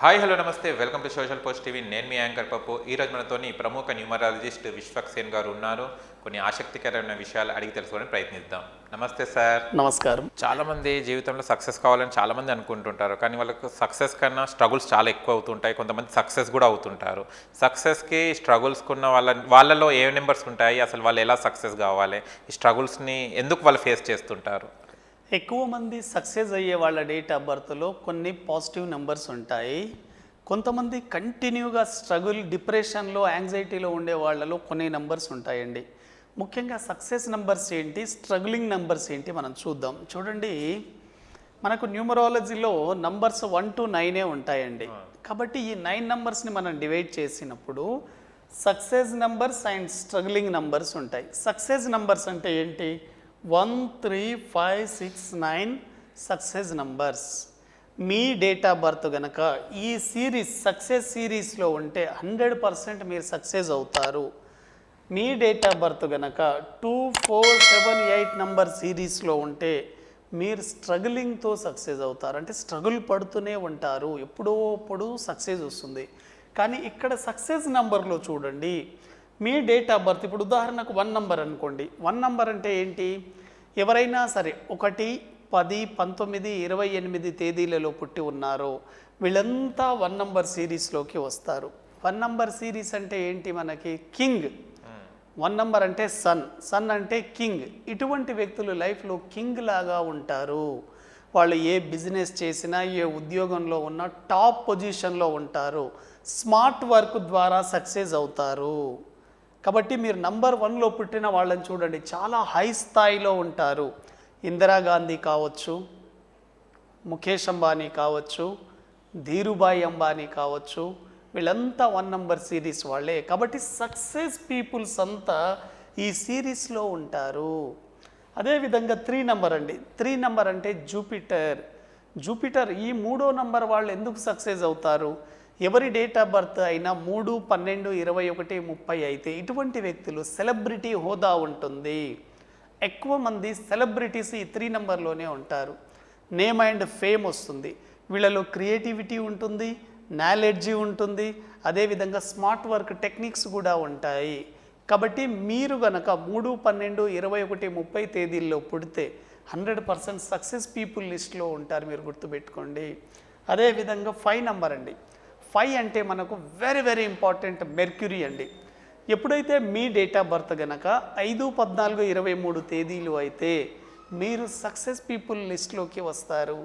Hi hello నమస్తే welcome to social post TV. నేను మీ anchor పప్పు. ఈరోజు మనతోని ప్రముఖ న్యూమరాలజిస్ట్ విశ్వక్సేన్ గారు ఉన్నారు. కొన్ని ఆసక్తికరమైన విషయాలు అడిగి తెలుసుకోవడానికి ప్రయత్నిద్దాం. నమస్తే సార్. నమస్కారం. చాలామంది జీవితంలో సక్సెస్ కావాలని చాలామంది అనుకుంటుంటారు, కానీ వాళ్ళకు సక్సెస్ కన్నా స్ట్రగుల్స్ చాలా ఎక్కువ అవుతుంటాయి. కొంతమంది సక్సెస్ కూడా అవుతుంటారు. సక్సెస్కి స్ట్రగుల్స్కి ఉన్న వాళ్ళలో ఏ నెంబర్స్ ఉంటాయి, అసలు వాళ్ళు ఎలా సక్సెస్ కావాలి, ఈ స్ట్రగుల్స్ని ఎందుకు వాళ్ళు ఫేస్ చేస్తుంటారు? ఎక్కువ మంది సక్సెస్ అయ్యే వాళ్ళ డేట్ ఆఫ్ బర్త్లో కొన్ని పాజిటివ్ నెంబర్స్ ఉంటాయి. కొంతమంది కంటిన్యూగా స్ట్రగుల్, డిప్రెషన్లో, యాంగ్జైటీలో ఉండే వాళ్ళలో కొన్ని నెంబర్స్ ఉంటాయండి. ముఖ్యంగా సక్సెస్ నెంబర్స్ ఏంటి, స్ట్రగులింగ్ నెంబర్స్ ఏంటి మనం చూద్దాం. చూడండి, మనకు న్యూమరాలజీలో నంబర్స్ 1 to 9 ఉంటాయండి. కాబట్టి ఈ 9 నెంబర్స్ని మనం డివైడ్ చేసినప్పుడు success numbers and struggling numbers ఉంటాయి. సక్సెస్ నెంబర్స్ అంటే ఏంటి? 1, 3, 5, 6, 9 success numbers. Me date of birth కనుక ఈ సిరీస్ సక్సెస్ సిరీస్లో ఉంటే 100% మీరు సక్సెస్ అవుతారు. మీ డేట్ ఆఫ్ బర్త్ కనుక 2, 4, 7, 8 నంబర్ సిరీస్లో ఉంటే మీరు స్ట్రగులింగ్తో సక్సెస్ అవుతారు. అంటే స్ట్రగుల్ పడుతూనే ఉంటారు, ఎప్పుడో సక్సెస్ వస్తుంది. కానీ ఇక్కడ సక్సెస్ నెంబర్లో చూడండి, మీ డేట్ ఆఫ్ బర్త్ ఇప్పుడు ఉదాహరణకు 1 నంబర్ అనుకోండి. 1 నంబర్ అంటే ఏంటి? ఎవరైనా సరే 1, 10, 19, 28 తేదీలలో పుట్టి ఉన్నారో వీళ్ళంతా 1 నంబర్ సిరీస్లోకి వస్తారు. 1 నంబర్ సిరీస్ అంటే ఏంటి? మనకి కింగ్. 1 నంబర్ అంటే సన్ అంటే కింగ్. ఇటువంటి వ్యక్తులు లైఫ్లో కింగ్ లాగా ఉంటారు. వాళ్ళు ఏ బిజినెస్ చేసినా, ఏ ఉద్యోగంలో ఉన్నా టాప్ పొజిషన్లో ఉంటారు. స్మార్ట్ వర్క్ ద్వారా సక్సెస్ అవుతారు. కాబట్టి మీరు నంబర్ 1లో పుట్టిన వాళ్ళని చూడండి, చాలా హై స్థాయిలో ఉంటారు. ఇందిరాగాంధీ కావచ్చు, ముఖేష్ అంబానీ కావచ్చు, ధీరుభాయ్ అంబానీ కావచ్చు, వీళ్ళంతా 1 నంబర్ సిరీస్ వాళ్ళే. కాబట్టి సక్సెస్ పీపుల్స్ అంతా ఈ సిరీస్లో ఉంటారు. అదేవిధంగా 3 నంబర్ అండి. 3 నంబర్ అంటే జూపిటర్. ఈ 3వ నంబర్ వాళ్ళు ఎందుకు సక్సెస్ అవుతారు? ఎవరి డేట్ ఆఫ్ బర్త్ అయినా 3, 12, 21, 30 అయితే ఇటువంటి వ్యక్తులు సెలబ్రిటీ హోదా ఉంటుంది. ఎక్కువ మంది సెలబ్రిటీస్ ఈ 3 నంబర్లోనే ఉంటారు. నేమ్ అండ్ ఫేమ్ వస్తుంది. వీళ్ళలో క్రియేటివిటీ ఉంటుంది, నాలెడ్జీ ఉంటుంది, అదేవిధంగా స్మార్ట్ వర్క్ టెక్నిక్స్ కూడా ఉంటాయి. కాబట్టి మీరు గనక 3, 12, 21, 30 తేదీల్లో పుడితే 100% సక్సెస్ పీపుల్ లిస్ట్లో ఉంటారు, మీరు గుర్తుపెట్టుకోండి. అదేవిధంగా 5 నంబర్ అండి. 5 అంటే మనకు వెరీ ఇంపార్టెంట్, మెర్క్యూరీ అండి. ఎప్పుడైతే మీ డేట్ ఆఫ్ బర్త్ కనుక 5, 14, 23 తేదీలు అయితే మీరు సక్సెస్ పీపుల్ లిస్ట్లోకి వస్తారు.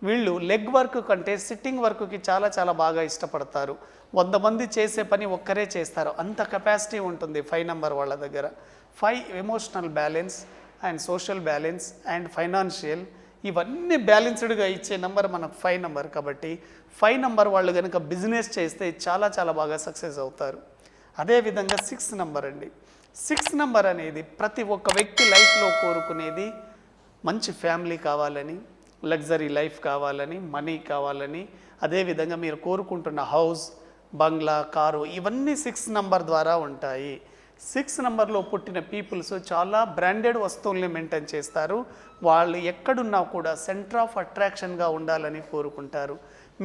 వీళ్ళు లెగ్ వర్క్ కంటే సిట్టింగ్ వర్క్కి చాలా బాగా ఇష్టపడతారు. 100 మంది చేసే పని ఒక్కరే చేస్తారు, అంత కెపాసిటీ ఉంటుంది 5 నంబర్ వాళ్ళ దగ్గర. 5 emotional balance and social balance and financial, ఇవన్నీ బ్యాలెన్స్డ్గా ఇచ్చే నెంబర్ మనకు 5 నంబర్. కాబట్టి 5 నంబర్ వాళ్ళు కనుక బిజినెస్ చేస్తే చాలా బాగా సక్సెస్ అవుతారు. అదేవిధంగా 6 నంబర్ అండి. 6 నంబర్ అనేది ప్రతి ఒక్క వ్యక్తి లైఫ్లో కోరుకునేది మంచి ఫ్యామిలీ కావాలని, లగ్జరీ లైఫ్ కావాలని, మనీ కావాలని, అదేవిధంగా మీరు కోరుకుంటున్న హౌస్, బంగ్లా, కారు, ఇవన్నీ 6 నంబర్ ద్వారా ఉంటాయి. 6 నంబర్లో పుట్టిన పీపుల్స్ చాలా బ్రాండెడ్ వస్తువుల్ని మెయింటైన్ చేస్తారు. వాళ్ళు ఎక్కడున్నా కూడా సెంటర్ ఆఫ్ అట్రాక్షన్గా ఉండాలని కోరుకుంటారు.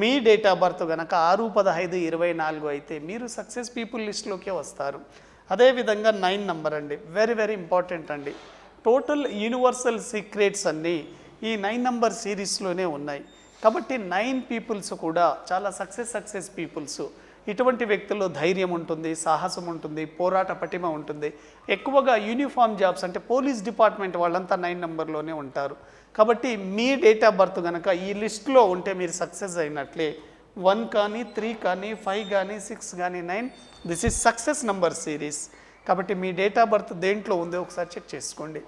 మీ డేట్ ఆఫ్ బర్త్ కనుక 6, 15, 24 అయితే మీరు సక్సెస్ పీపుల్ లిస్ట్లోకే వస్తారు. అదేవిధంగా 9 నంబర్ అండి, వెరీ ఇంపార్టెంట్ అండి. టోటల్ యూనివర్సల్ సీక్రెట్స్ అన్నీ ఈ 9 నంబర్ సిరీస్లోనే ఉన్నాయి. కాబట్టి 9 పీపుల్స్ కూడా చాలా సక్సెస్ పీపుల్స్. ఇటువంటి వ్యక్తుల్లో ధైర్యం ఉంటుంది, సాహసం ఉంటుంది, పోరాట పటిమ ఉంటుంది. ఎక్కువగా యూనిఫామ్ జాబ్స్ అంటే పోలీస్ డిపార్ట్మెంట్ వాళ్ళంతా 9 నంబర్లోనే ఉంటారు. కాబట్టి మీ డేట్ ఆఫ్ బర్త్ కనుక ఈ లిస్ట్లో ఉంటే మీరు సక్సెస్ అయినట్లే. 1 కానీ, 3 కానీ, 5 కానీ, 6 కానీ, 9, this is success number series. కాబట్టి మీ డేట్ ఆఫ్ బర్త్ దేంట్లో ఉందో ఒకసారి చెక్ చేసుకోండి.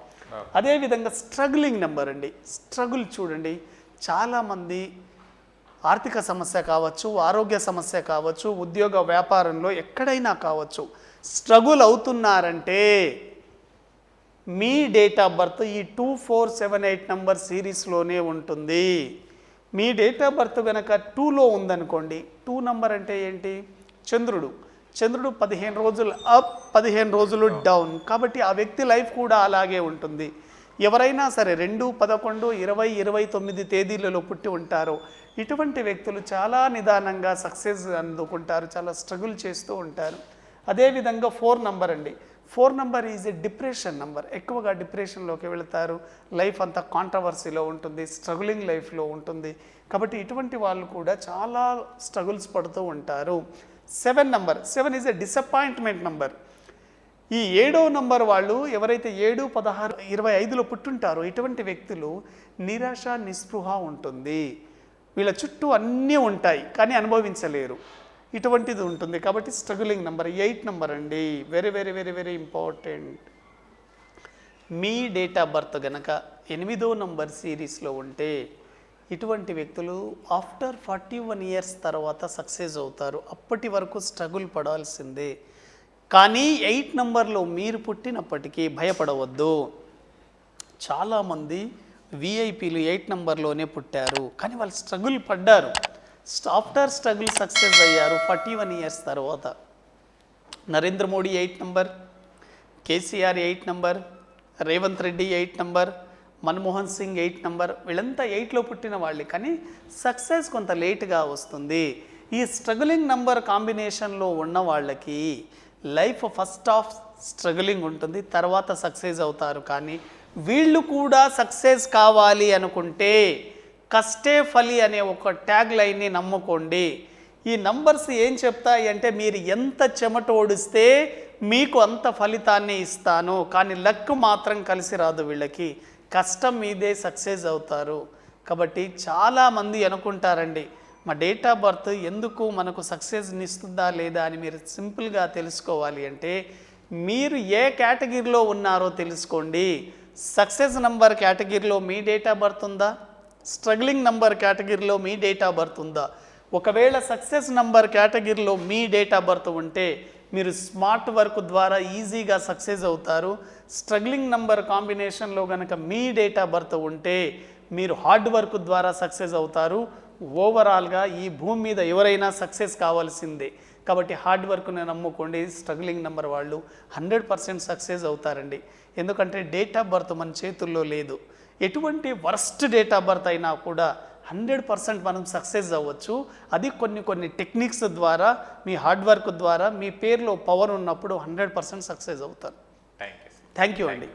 అదేవిధంగా స్ట్రగులింగ్ నెంబర్ అండి. స్ట్రగుల్ చూడండి, చాలామంది ఆర్థిక సమస్య కావచ్చు, ఆరోగ్య సమస్య కావచ్చు, ఉద్యోగ వ్యాపారంలో ఎక్కడైనా కావచ్చు, స్ట్రగుల్ అవుతున్నారంటే మీ డేట్ ఆఫ్ బర్త్ ఈ 2, 4, 7, 8 నంబర్ సిరీస్లోనే ఉంటుంది. మీ డేట్ ఆఫ్ బర్త్ కనుక 2లో ఉందనుకోండి, 2 నంబర్ అంటే ఏంటి? చంద్రుడు 15 రోజులు అప్, 15 రోజులు డౌన్. కాబట్టి ఆ వ్యక్తి లైఫ్ కూడా అలాగే ఉంటుంది. ఎవరైనా సరే 2, 11, 20, 29 తేదీలలో పుట్టి ఉంటారో ఇటువంటి వ్యక్తులు చాలా నిదానంగా సక్సెస్ అందుకుంటారు, చాలా స్ట్రగుల్ చేస్తూ ఉంటారు. అదేవిధంగా 4 నంబర్ అండి. 4 number is a depression number. ఎక్కువగా డిప్రెషన్లోకి వెళతారు, లైఫ్ అంతా కాంట్రవర్సీలో ఉంటుంది, స్ట్రగులింగ్ లైఫ్లో ఉంటుంది. కాబట్టి ఇటువంటి వాళ్ళు కూడా చాలా స్ట్రగుల్స్ పడుతూ ఉంటారు. 7 number. 7 is a disappointment number. ఈ 7వ నంబర్ వాళ్ళు ఎవరైతే 7, 16, 25లో పుట్టుంటారో ఇటువంటి వ్యక్తులు నిరాశ, నిస్పృహ ఉంటుంది. వీళ్ళ చుట్టూ అన్నీ ఉంటాయి కానీ అనుభవించలేరు, ఇటువంటిది ఉంటుంది. కాబట్టి స్ట్రగులింగ్ నెంబర్. 8 నెంబర్ అండి, very very very very important. Me date of birth గనక 8వ నంబర్ సిరీస్లో ఉంటే ఇటువంటి వ్యక్తులు ఆఫ్టర్ 41 ఇయర్స్ తర్వాత సక్సెస్ అవుతారు. అప్పటి వరకు స్ట్రగుల్ పడాల్సిందే. కానీ 8 నంబర్లో మీరు పుట్టినప్పటికీ భయపడవద్దు. చాలామంది విఐపీలు 8 నంబర్లోనే పుట్టారు కానీ వాళ్ళు స్ట్రగుల్ పడ్డారు. ఆఫ్టర్ స్ట్రగుల్ సక్సెస్ అయ్యారు 41 ఇయర్స్ తర్వాత. Narendra Modi 8 number, KCR 8 number, Revanth Reddy 8 number, Manmohan Singh 8 number. వీళ్ళంతా 8లో పుట్టిన వాళ్ళే కానీ సక్సెస్ కొంత లేట్గా వస్తుంది. ఈ స్ట్రగులింగ్ నంబర్ కాంబినేషన్లో ఉన్న వాళ్ళకి లైఫ్ ఫస్ట్ ఆఫ్ స్ట్రగులింగ్ ఉంటుంది, తర్వాత సక్సెస్ అవుతారు. కానీ వీళ్ళు కూడా సక్సెస్ కావాలి అనుకుంటే కష్టే ఫలి అనే ఒక ట్యాగ్ లైన్ని నమ్ముకోండి. ఈ నంబర్స్ ఏం చెప్తాయి అంటే మీరు ఎంత చెమట ఓడిస్తే మీకు అంత ఫలితాన్ని ఇస్తాను, కానీ లక్ మాత్రం కలిసి రాదు. వీళ్ళకి కష్టం మీదే సక్సెస్ అవుతారు. కాబట్టి చాలామంది అనుకుంటారండి మా డేట్ ఆఫ్ బర్త్ ఎందుకు మనకు సక్సెస్ని ఇస్తుందా లేదా అని. మీరు సింపుల్గా తెలుసుకోవాలి అంటే మీరు ఏ కేటగిరీలో ఉన్నారో తెలుసుకోండి. సక్సెస్ నంబర్ కేటగిరీలో మీ డేట్ ఆఫ్ బర్త్ ఉందా? స్ట్రగ్లింగ్ నంబర్ కేటగిరీలో మీ డేట్ ఆఫ్ బర్త్ ఉందా? ఒకవేళ సక్సెస్ నంబర్ కేటగిరీలో మీ డేట్ ఆఫ్ బర్త్ ఉంటే మీరు స్మార్ట్ వర్క్ ద్వారా ఈజీగా సక్సెస్ అవుతారు. స్ట్రగ్లింగ్ నంబర్ కాంబినేషన్లో కనుక మీ డేట్ ఆఫ్ బర్త్ ఉంటే మీరు హార్డ్ వర్క్ ద్వారా సక్సెస్ అవుతారు. ఓవరాల్గా ఈ భూమి మీద ఎవరైనా సక్సెస్ కావాల్సిందే. కాబట్టి హార్డ్ వర్క్ని నమ్ముకోండి. స్ట్రగ్లింగ్ నెంబర్ వాళ్ళు 100% సక్సెస్ అవుతారండి. ఎందుకంటే డేట్ ఆఫ్ బర్త్ మన చేతుల్లో లేదు. ఎటువంటి వర్స్ట్ డేట్ ఆఫ్ బర్త్ అయినా కూడా 100% మనం సక్సెస్ అవ్వచ్చు. అది కొన్ని టెక్నిక్స్ ద్వారా, మీ హార్డ్ వర్క్ ద్వారా, మీ పేరులో పవర్ ఉన్నప్పుడు 100% సక్సెస్ అవుతారు. థ్యాంక్ యూ అండి.